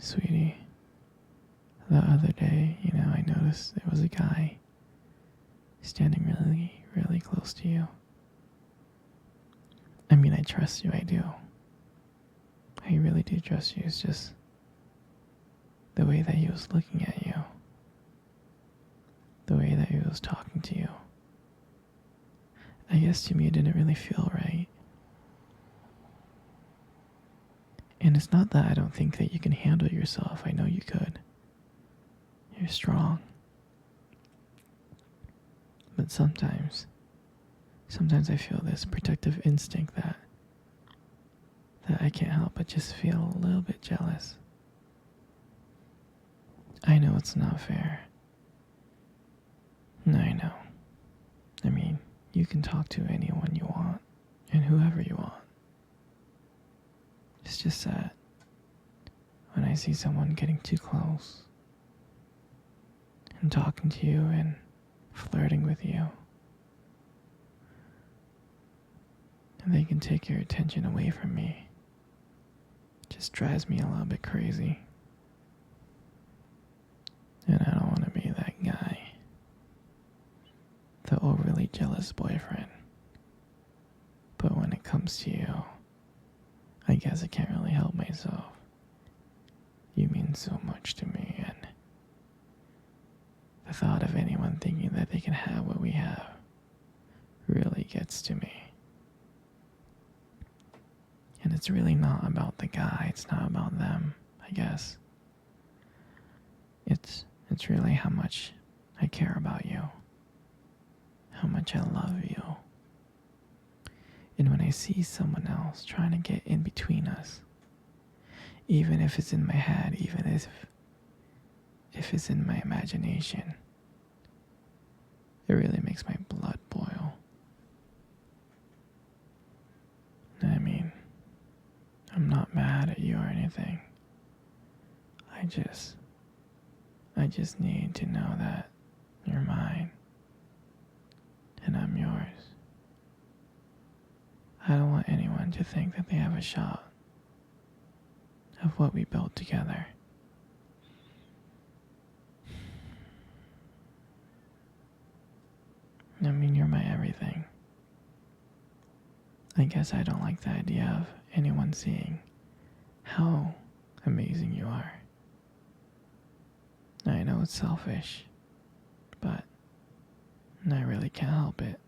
Sweetie, the other day, I noticed there was a guy standing really, really close to you. I mean, I trust you, I do. I really do trust you. It's just the way that he was looking at you, the way that he was talking to you. I guess to me it didn't really feel right. And it's not that I don't think that you can handle yourself. I know you could. You're strong. But sometimes I feel this protective instinct that I can't help but just feel a little bit jealous. I know it's not fair. I know. I mean, you can talk to anyone you want and whoever you want. It's just that when I see someone getting too close and talking to you and flirting with you, and they can take your attention away from me, it just drives me a little bit crazy. And I don't want to be that guy, the overly jealous boyfriend. But when it comes to you, I guess I can't really help myself. You mean so much to me, and the thought of anyone thinking that they can have what we have really gets to me. And it's really not about the guy, it's not about them, I guess. It's really how much I care about you, how much I love you. And when I see someone else trying to get in between us, even if it's in my head, even if it's in my imagination, it really makes my blood boil. I mean, I'm not mad at you or anything. I just need to know that you're mine and I'm yours. I don't want anyone to think that they have a shot of what we built together. I mean, you're my everything. I guess I don't like the idea of anyone seeing how amazing you are. I know it's selfish, but I really can't help it.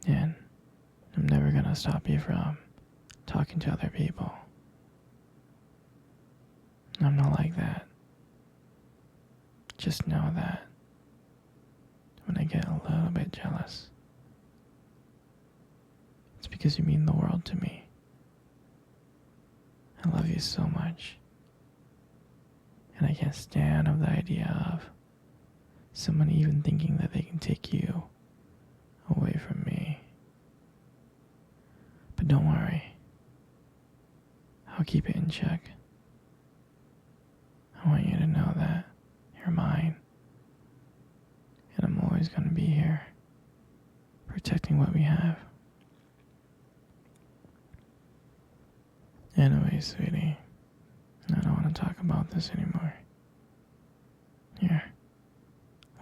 And I'm never gonna stop you from talking to other people. I'm not like that. Just know that when I get a little bit jealous, it's because you mean the world to me. I love you so much. And I can't stand of the idea of someone even thinking that they can take you away from me. But don't worry. I'll keep it in check. I want you to know that you're mine. And I'm always going to be here, protecting what we have. Anyway, sweetie, I don't want to talk about this anymore. Here,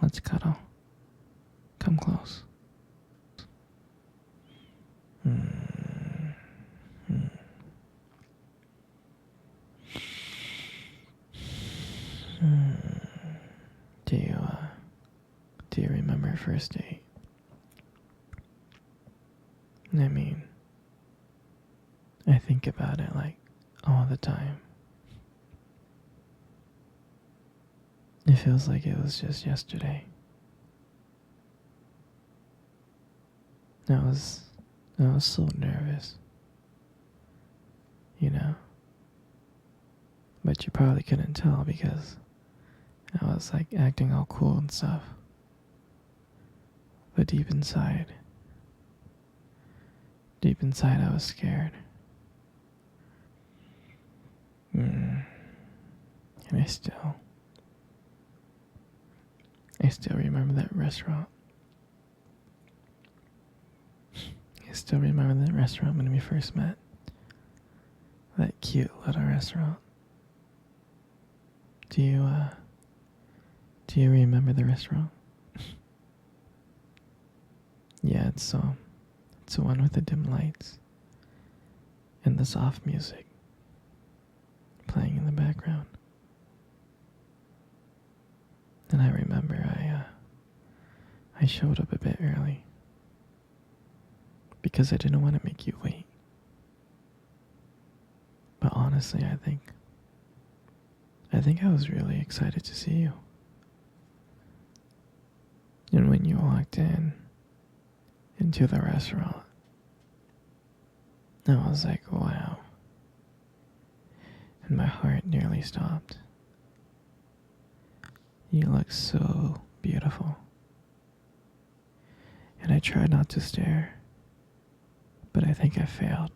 let's cuddle. Come close. Do you remember first date? I mean, I think about it like all the time. It feels like it was just yesterday. I was so nervous, but you probably couldn't tell because I was like acting all cool and stuff. But deep inside I was scared. And I still remember that restaurant. I still remember that restaurant when we first met. That cute little restaurant. Do you, do you remember the restaurant? Yeah, it's the one with the dim lights and the soft music playing in the background. And I remember I showed up a bit early because I didn't want to make you wait. But honestly, I think I was really excited to see you. And when you walked into the restaurant, I was like, wow. And my heart nearly stopped. You look so beautiful. And I tried not to stare, but I think I failed.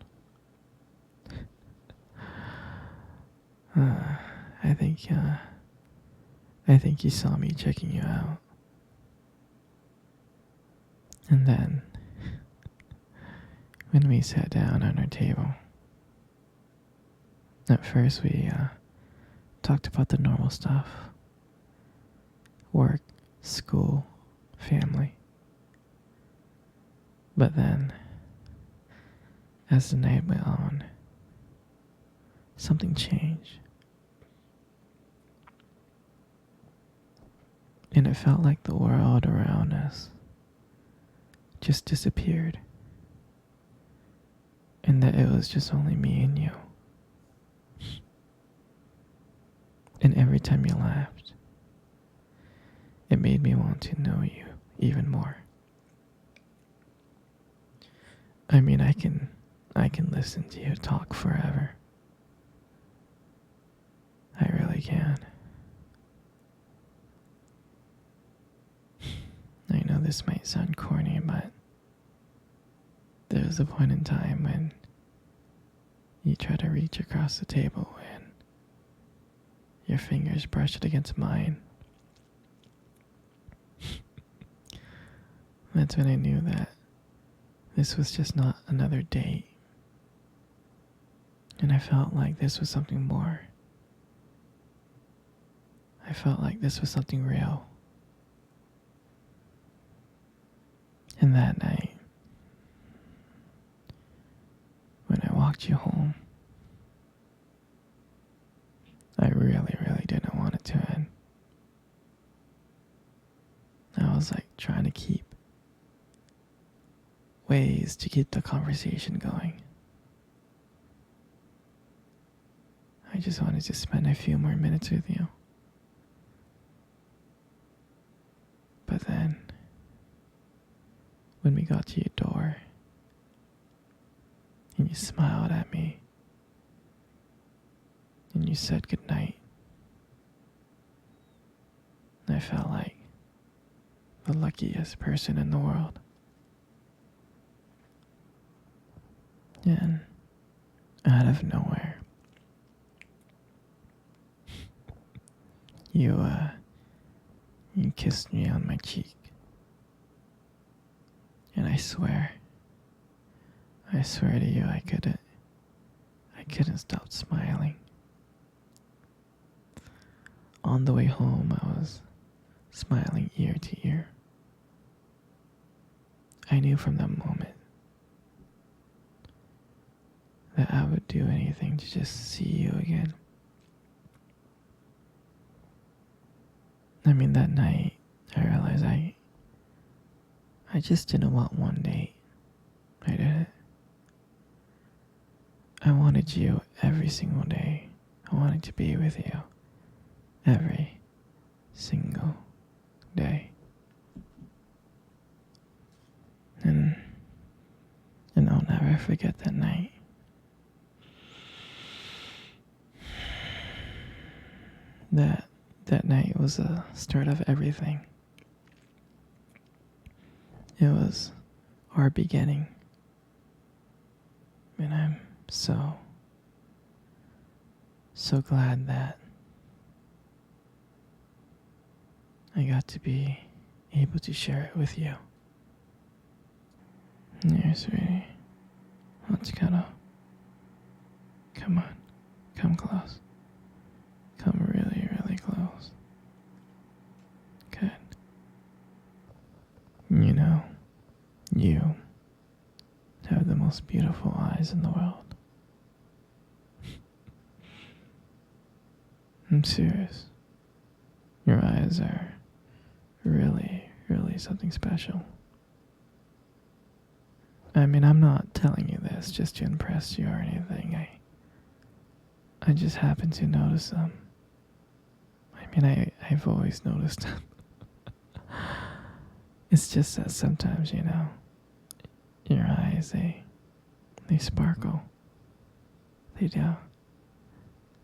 I think you saw me checking you out. And then, when we sat down on our table, at first we talked about the normal stuff. Work, school, family. But then, as the night went on, something changed. And it felt like the world around us just disappeared. And that it was just only me and you. And every time you laughed, it made me want to know you even more. I mean, I can listen to you talk forever. I really can. I know this might sound corny, but there was a point in time when you try to reach across the table and your fingers brushed against mine. That's when I knew that this was just not another date. And I felt like this was something more. I felt like this was something real. And that night, when I walked you home, I really, really didn't want it to end. I was like trying to keep ways to keep the conversation going. I just wanted to spend a few more minutes with you. But then, when we got to your door, and you smiled at me, and you said goodnight, I felt like the luckiest person in the world. And out of nowhere, you kissed me on my cheek. And I swear to you, I couldn't stop smiling. On the way home, I was smiling ear to ear. I knew from that moment that I would do anything to just see you again. I mean, that night, I realized I just didn't want one date. I didn't. I wanted you every single day. I wanted to be with you every single day. And I'll never forget that night. That night was the start of everything. It was our beginning. And I'm so glad that I got to be able to share it with you. Yeah, sweetie. Let's cuddle. Come on. most beautiful eyes in the world. I'm serious. Your eyes are really, really something special. I mean, I'm not telling you this just to impress you or anything. I just happen to notice them. I mean, I've always noticed them. It's just that sometimes, your eyes, they sparkle. They do.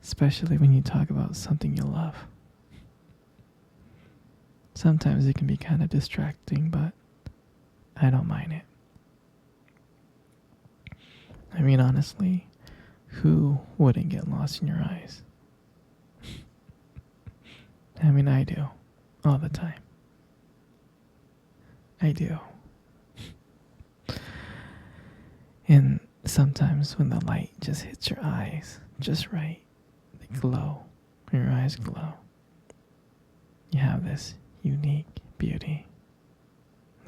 Especially when you talk about something you love. Sometimes it can be kind of distracting, but I don't mind it. I mean, honestly, who wouldn't get lost in your eyes? I mean, I do. All the time. I do. And sometimes when the light just hits your eyes just right, they glow. Your eyes glow. You have this unique beauty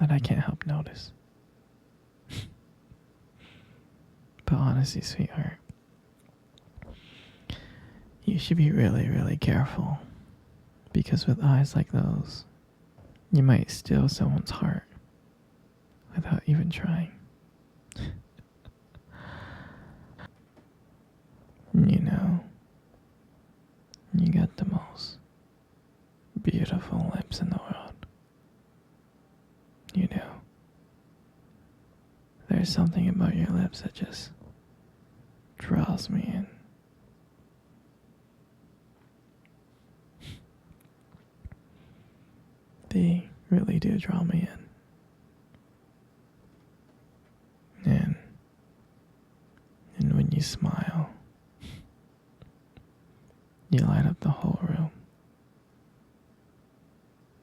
that I can't help notice. But honestly, sweetheart, you should be really, really careful. Because with eyes like those, you might steal someone's heart without even trying. You know, you got the most beautiful lips in the world. You do. There's something about your lips that just draws me in. They really do draw me in. And when you smile, you light up the whole room.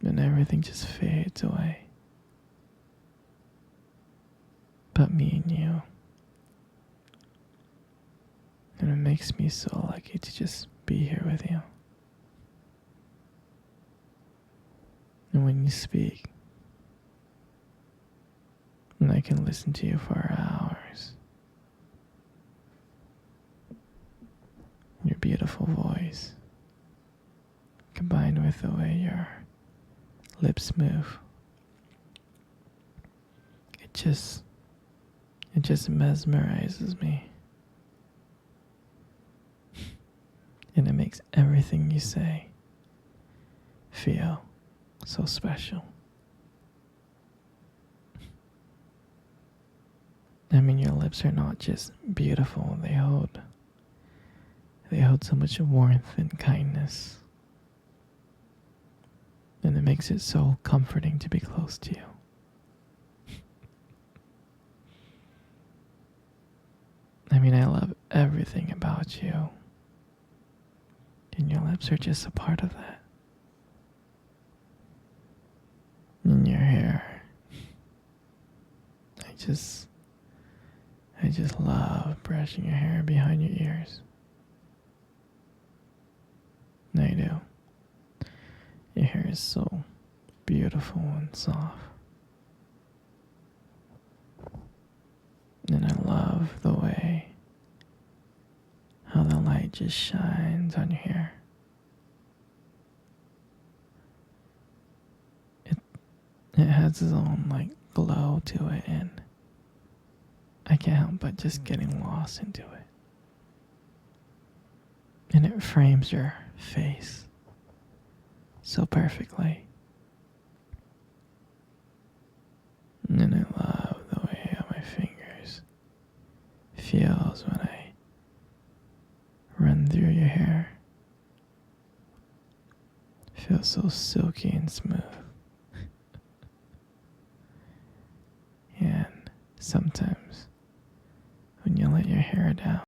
And everything just fades away. But me and you. And it makes me so lucky to just be here with you. And when you speak, and I can listen to you for hours. Your beautiful voice, combined with the way your lips move, it just mesmerizes me. And it makes everything you say feel so special. I mean, your lips are not just beautiful, they hold so much warmth and kindness. And it makes it so comforting to be close to you. I mean, I love everything about you. And your lips are just a part of that. And your hair. I just love brushing your hair behind your ears. I do. Your hair is so beautiful and soft. And I love the way how the light just shines on your hair. It has its own glow to it, and I can't help but just getting lost into it. And it frames your face so perfectly. And I love the way how my fingers feels when I run through your hair. It feels so silky and smooth. And sometimes when you let your hair down,